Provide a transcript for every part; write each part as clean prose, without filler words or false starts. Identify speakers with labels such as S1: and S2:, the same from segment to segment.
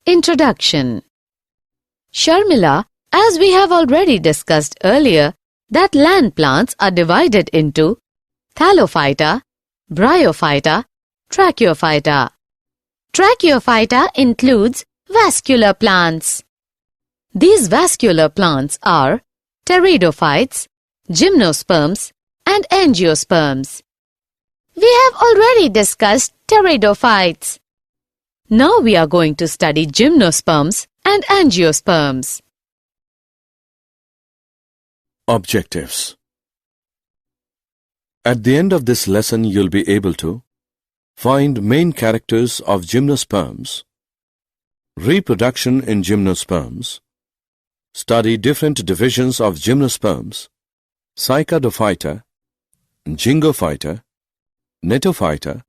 S1: Introduction. Sharmila, as we have already discussed earlier, that land plants are divided into Thallophyta, Bryophyta, Tracheophyta. Tracheophyta includes vascular plants. These vascular plants are pteridophytes, gymnosperms, and angiosperms. We have already discussed pteridophytes. Now we are going to study gymnosperms and angiosperms.
S2: Objectives. At the end of this lesson, you'll be able to find main characters of gymnosperms, reproduction in gymnosperms, study different divisions of gymnosperms, Cycadophyta, Gingophyta, Gnetophyta,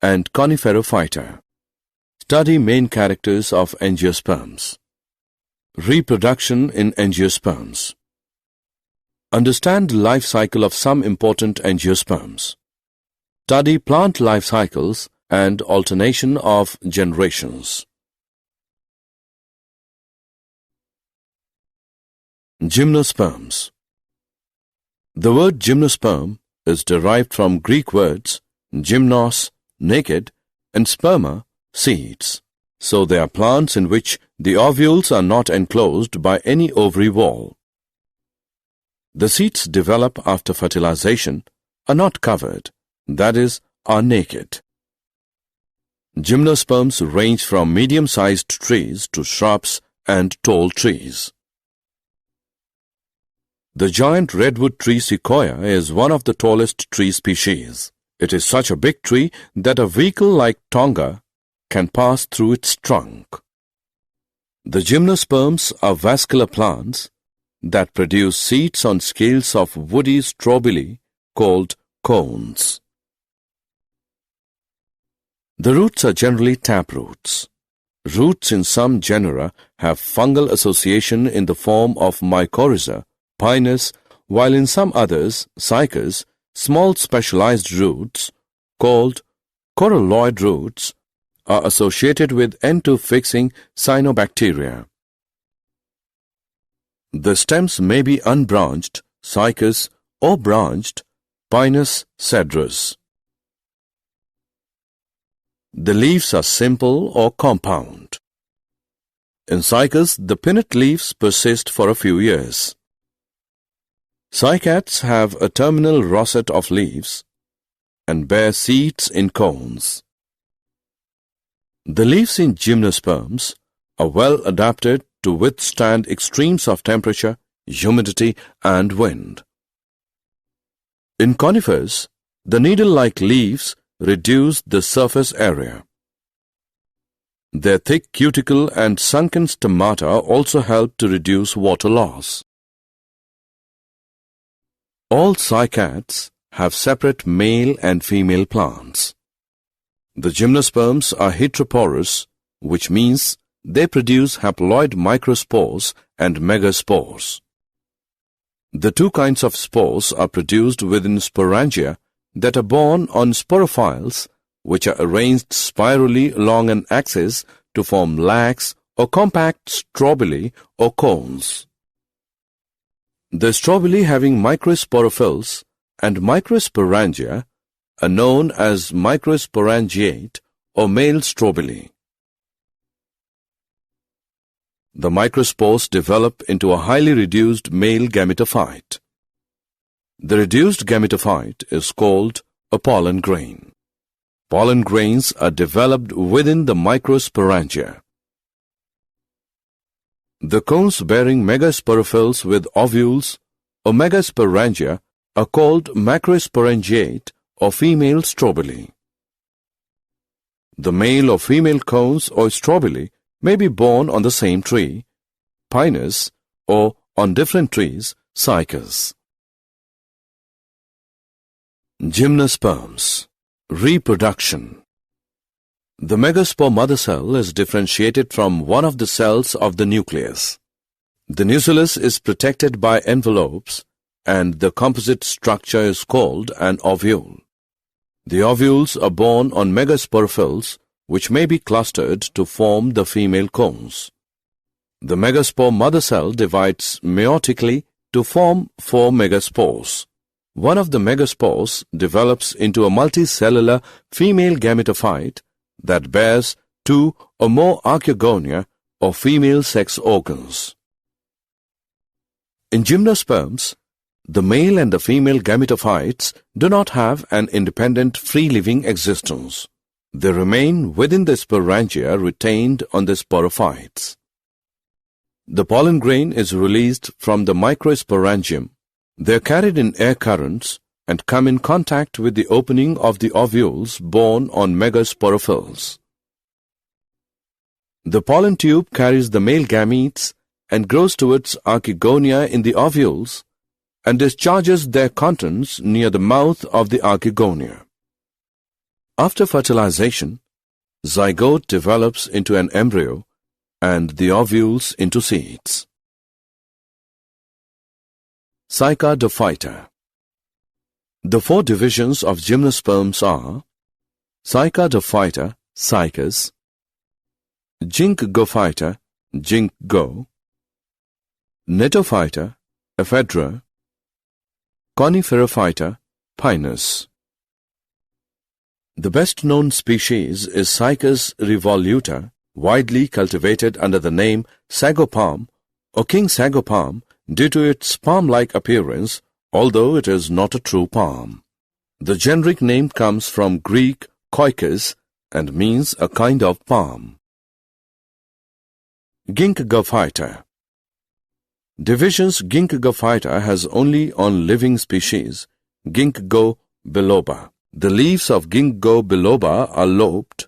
S2: and Coniferophyta. Study main characters of angiosperms. Reproduction in angiosperms. Understand the life cycle of some important angiosperms. Study plant life cycles and alternation of generations. Gymnosperms. The word gymnosperm is derived from Greek words gymnos, naked, and sperma, seeds. So they are plants in which the ovules are not enclosed by any ovary wall. The seeds develop after fertilization, are not covered, that is, are naked. Gymnosperms range from medium-sized trees to shrubs and tall trees. The giant redwood tree sequoia is one of the tallest tree species. It is such a big tree that a vehicle like Tonga can pass through its trunk. The gymnosperms are vascular plants that produce seeds on scales of woody strobili called cones. The roots are generally taproots. Roots in some genera have fungal association in the form of mycorrhiza, pinus, while in some others, cycas, small specialized roots called coralloid roots are associated with N2-fixing cyanobacteria. The stems may be unbranched, cycas, or branched, pinus cedrus. The leaves are simple or compound. In cycas, the pinnate leaves persist for a few years. Cycads have a terminal rosette of leaves and bear seeds in cones. The leaves in gymnosperms are well adapted to withstand extremes of temperature, humidity, and wind. In conifers, the needle-like leaves reduce the surface area. Their thick cuticle and sunken stomata also help to reduce water loss. All cycads have separate male and female plants. The gymnosperms are heteroporous, which means they produce haploid microspores and megaspores. The two kinds of spores are produced within sporangia that are borne on sporophyles, which are arranged spirally along an axis to form lax or compact strobili or cones. The strobili having microsporophylls and microsporangia are known as microsporangiate or male strobili. The microspores develop into a highly reduced male gametophyte. The reduced gametophyte is called a pollen grain. Pollen grains are developed within the microsporangia. The cones bearing megasporophylls with ovules or megasporangia are called macrosporangiate or female strobili. The male or female cones or strobili may be borne on the same tree, pinus, or on different trees, cycas. Gymnosperms. Reproduction. The megaspore mother cell is differentiated from one of the cells of the nucleus. The nucleus is protected by envelopes, and the composite structure is called an ovule. The ovules are borne on megasporophylls which may be clustered to form the female cones. The megaspore mother cell divides meiotically to form 4 megaspores. One of the megaspores develops into a multicellular female gametophyte that bears 2 or more archegonia or female sex organs. In gymnosperms, the male and the female gametophytes do not have an independent free-living existence. They remain within the sporangia retained on the sporophytes. The pollen grain is released from the microsporangium. They are carried in air currents and come in contact with the opening of the ovules borne on megasporophylls. The pollen tube carries the male gametes and grows towards archegonia in the ovules and discharges their contents near the mouth of the archegonia. After fertilization, zygote develops into an embryo and the ovules into seeds. Cycadophyta. The 4 divisions of gymnosperms are Cycadophyta, cycas, Ginkgophyta, ginkgo, Gnetophyta, ephedra, Coniferophyta, pinus. The best-known species is Cycas revoluta, widely cultivated under the name sagopalm or king sagopalm due to its palm-like appearance, although it is not a true palm. The generic name comes from Greek koikos and means a kind of palm. Ginkgophyta. Divisions Ginkgophyta has only on living species, Ginkgo biloba. The leaves of Ginkgo biloba are lobed.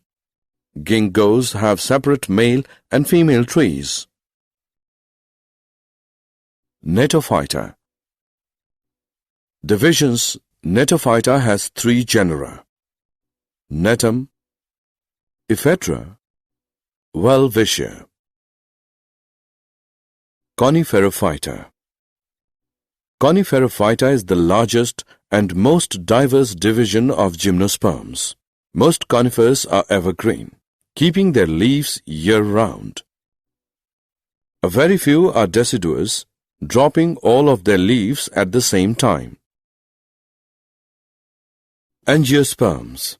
S2: Ginkgos have separate male and female trees. Gnetophyta. Divisions Gnetophyta has 3 genera: Gnetum, ephedra, Welwitschia. Coniferophyta. Coniferophyta is the largest and most diverse division of gymnosperms. Most conifers are evergreen, keeping their leaves year-round. A very few are deciduous, dropping all of their leaves at the same time. Angiosperms.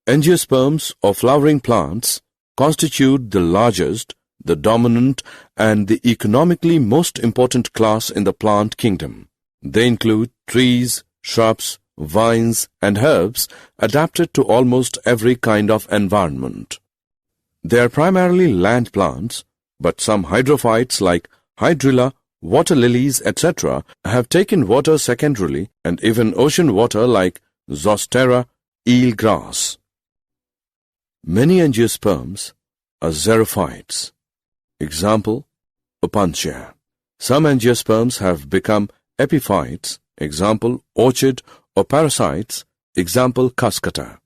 S2: Angiosperms or flowering plants constitute the largest, the dominant and the economically most important class in the plant kingdom. They include trees, shrubs, vines and herbs adapted to almost every kind of environment. They are primarily land plants, but some hydrophytes like hydrilla, water lilies, etc. have taken water secondarily, and even ocean water like zostera, eel grass. Many angiosperms are xerophytes. Example, Opuntia. Some angiosperms have become epiphytes. Example, orchid or parasites. Example, Cuscuta.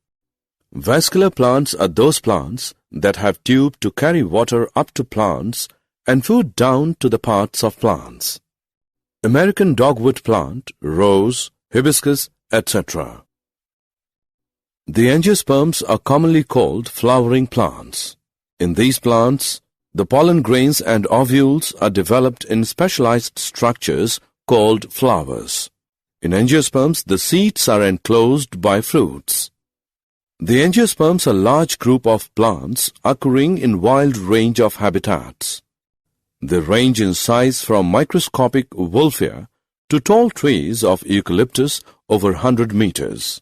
S2: Vascular plants are those plants that have tube to carry water up to plants and food down to the parts of plants. American dogwood plant, rose, hibiscus, etc. The angiosperms are commonly called flowering plants. In these plants, the pollen grains and ovules are developed in specialized structures called flowers. In angiosperms, the seeds are enclosed by fruits. The angiosperms are a large group of plants occurring in wide range of habitats. They range in size from microscopic wolfia to tall trees of eucalyptus over 100 meters.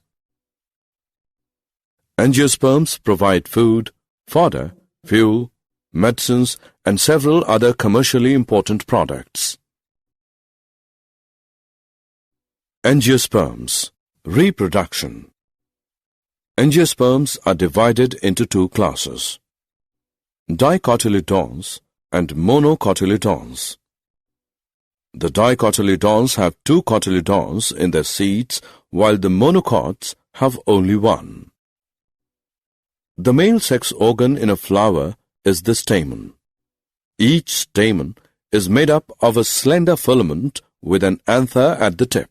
S2: Angiosperms provide food, fodder, fuel, medicines, and several other commercially important products. Angiosperms. Reproduction. Angiosperms are divided into 2 classes: dicotyledons and monocotyledons. The dicotyledons have 2 cotyledons in their seeds, while the monocots have only 1. The male sex organ in a flower is the stamen. Each stamen is made up of a slender filament with an anther at the tip.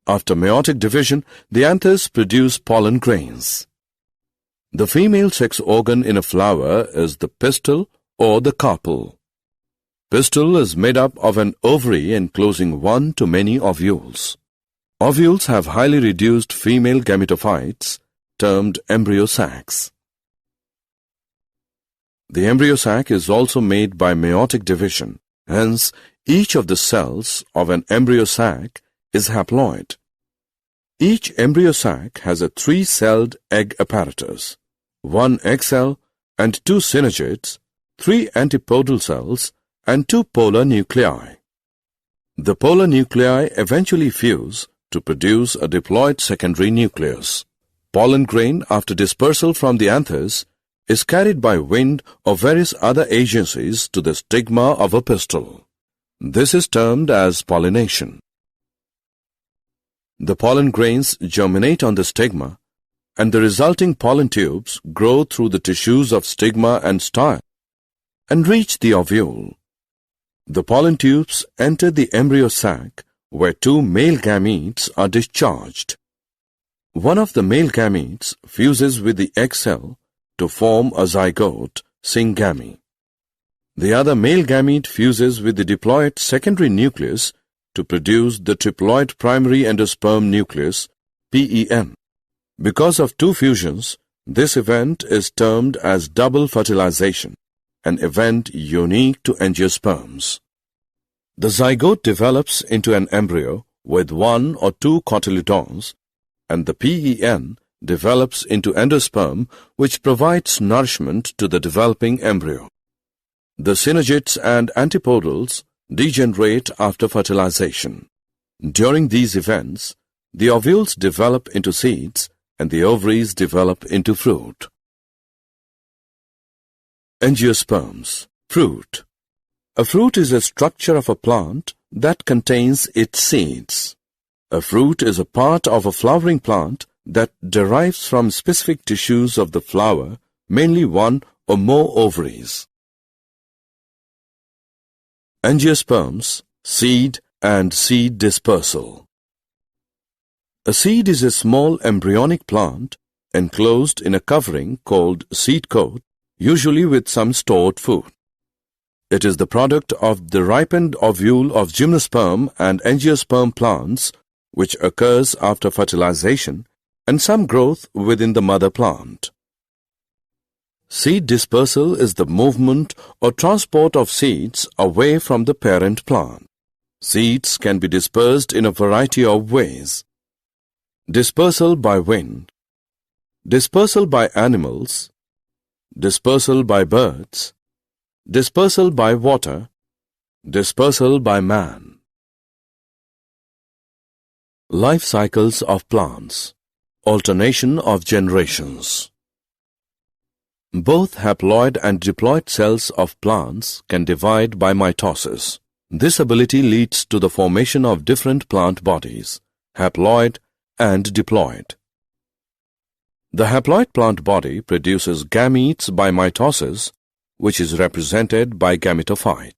S2: After meiotic division, the anthers produce pollen grains. The female sex organ in a flower is the pistil or the carpel. Pistil is made up of an ovary enclosing one to many ovules. Ovules have highly reduced female gametophytes termed embryo sacs. The embryo sac is also made by meiotic division. Hence, each of the cells of an embryo sac is haploid. Each embryo sac has a 3-celled egg apparatus, 1 egg cell and 2 synergids, 3 antipodal cells and 2 polar nuclei. The polar nuclei eventually fuse to produce a diploid secondary nucleus. Pollen grain, after dispersal from the anthers, is carried by wind or various other agencies to the stigma of a pistil. This is termed as pollination. The pollen grains germinate on the stigma, and the resulting pollen tubes grow through the tissues of stigma and style and reach the ovule. The pollen tubes enter the embryo sac, where 2 male gametes are discharged. One of the male gametes fuses with the egg cell to form a zygote, syngamy. The other male gamete fuses with the diploid secondary nucleus to produce the triploid primary endosperm nucleus, PEN. Because of 2 fusions, this event is termed as double fertilization, an event unique to angiosperms. The zygote develops into an embryo with 1 or 2 cotyledons, and the PEN develops into endosperm, which provides nourishment to the developing embryo. The synergids and antipodals degenerate after fertilization. During these events, the ovules develop into seeds and the ovaries develop into fruit. Angiosperms, fruit. A fruit is a structure of a plant that contains its seeds. A fruit is a part of a flowering plant that derives from specific tissues of the flower, mainly 1 or more ovaries. Angiosperms, seed and seed dispersal. A seed is a small embryonic plant enclosed in a covering called seed coat, usually with some stored food. It is the product of the ripened ovule of gymnosperm and angiosperm plants, which occurs after fertilization, and some growth within the mother plant. Seed dispersal is the movement or transport of seeds away from the parent plant. Seeds can be dispersed in a variety of ways. Dispersal by wind, dispersal by animals, dispersal by birds, dispersal by water, dispersal by man. Life cycles of plants. Alternation of generations. Both haploid and diploid cells of plants can divide by mitosis. This ability leads to the formation of different plant bodies, haploid and diploid. The haploid plant body produces gametes by mitosis, which is represented by gametophyte.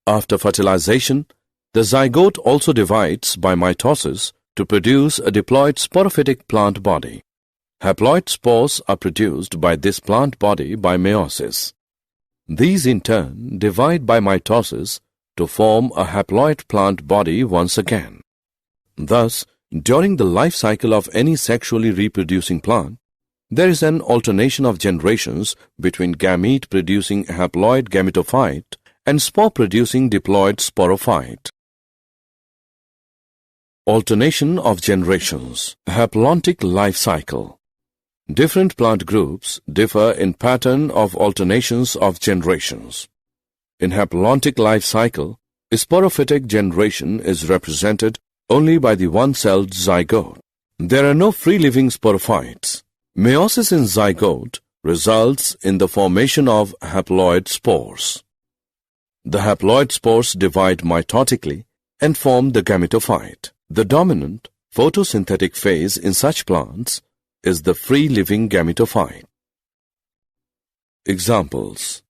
S2: After fertilization, the zygote also divides by mitosis to produce a diploid sporophytic plant body. Haploid spores are produced by this plant body by meiosis. These in turn divide by mitosis to form a haploid plant body once again. Thus, during the life cycle of any sexually reproducing plant, there is an alternation of generations between gamete-producing haploid gametophyte and spore-producing diploid sporophyte. Alternation of generations. Haplontic life cycle. Different plant groups differ in pattern of alternations of generations. In haplontic life cycle, a sporophytic generation is represented only by the one-celled zygote. There are no free-living sporophytes. Meiosis in zygote results in the formation of haploid spores. The haploid spores divide mitotically and form the gametophyte. The dominant photosynthetic phase in such plants is the free-living gametophyte. Examples: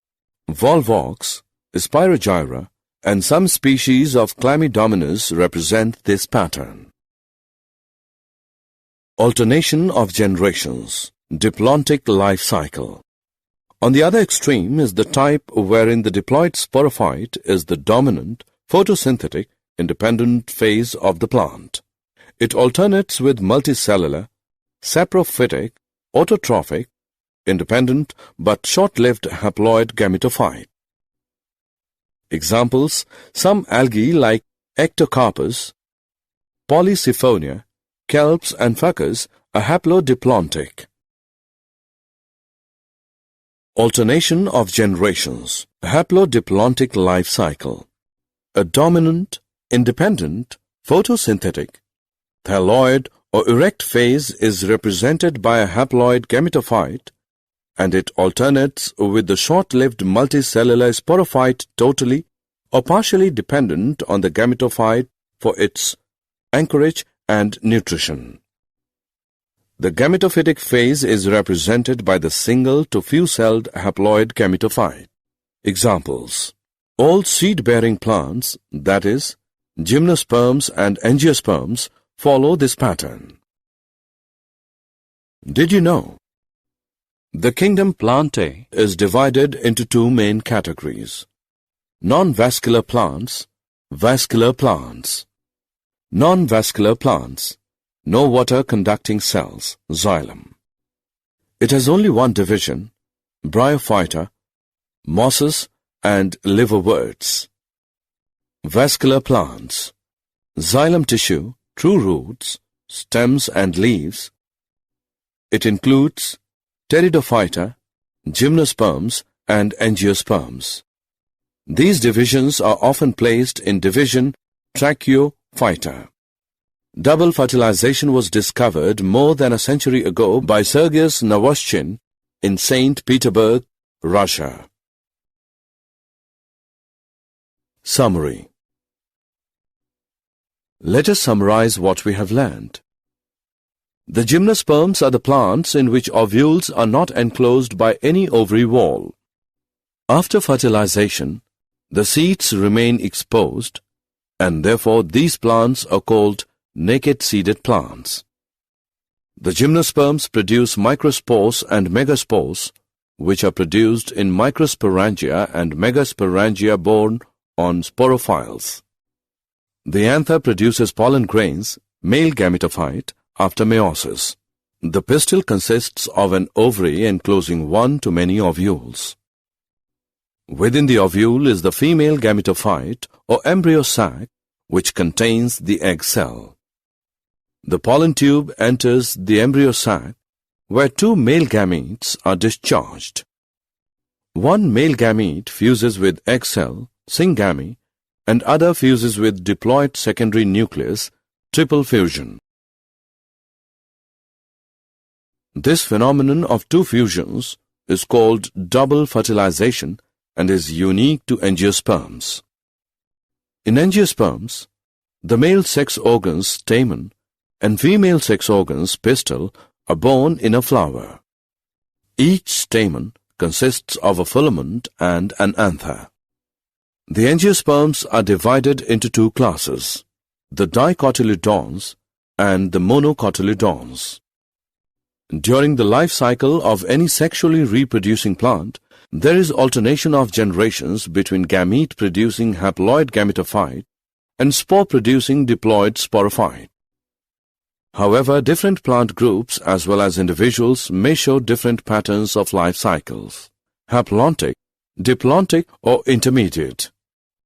S2: Volvox, Spirogyra, and some species of Chlamydomonas represent this pattern. Alternation of generations. diplontic life cycle. On the other extreme is the type wherein the diploid sporophyte is the dominant, photosynthetic, independent phase of the plant. It alternates with multicellular, saprophytic, autotrophic, independent but short-lived haploid gametophyte. Examples: some algae like Ectocarpus, Polysiphonia, kelps and fuckers are haplodiplontic. Alternation of generations, haplodiplontic life cycle. A dominant, independent, photosynthetic, thalloid or erect phase is represented by a haploid gametophyte, and it alternates with the short-lived multicellular sporophyte totally or partially dependent on the gametophyte for its anchorage and nutrition. The gametophytic phase is represented by the single to few-celled haploid gametophyte. Examples: all seed-bearing plants, that is, gymnosperms and angiosperms, follow this pattern. Did you know? The kingdom Plantae is divided into two main categories: non-vascular plants, vascular plants. Non-vascular plants, no water-conducting cells, xylem. It has only one division, bryophyta, mosses and liverworts. Vascular plants, xylem tissue, true roots, stems and leaves. It includes pteridophyta, gymnosperms and angiosperms. These divisions are often placed in division tracheophyta. Double fertilization was discovered more than a century ago by Sergius Navoschin in St. Petersburg, Russia. Summary. Let us summarize what we have learned. The gymnosperms are the plants in which ovules are not enclosed by any ovary wall. After fertilization, the seeds remain exposed, and therefore these plants are called naked-seeded plants. The gymnosperms produce microspores and megaspores, which are produced in microsporangia and megasporangia borne on sporophyles. The anther produces pollen grains, male gametophyte, after meiosis. The pistil consists of an ovary enclosing one to many ovules. Within the ovule is the female gametophyte or embryo sac, which contains the egg cell. The pollen tube enters the embryo sac, where two male gametes are discharged. One male gamete fuses with egg cell, syngamy, and other fuses with diploid secondary nucleus, triple fusion. This phenomenon of two fusions is called double fertilization and is unique to angiosperms. In angiosperms, the male sex organs stamen and female sex organs pistil are borne in a flower. Each stamen consists of a filament and an anther. The angiosperms are divided into two classes, the dicotyledons and the monocotyledons. During the life cycle of any sexually reproducing plant, there is alternation of generations between gamete-producing haploid gametophyte and spore-producing diploid sporophyte. However, different plant groups as well as individuals may show different patterns of life cycles: haplontic, diplontic or intermediate.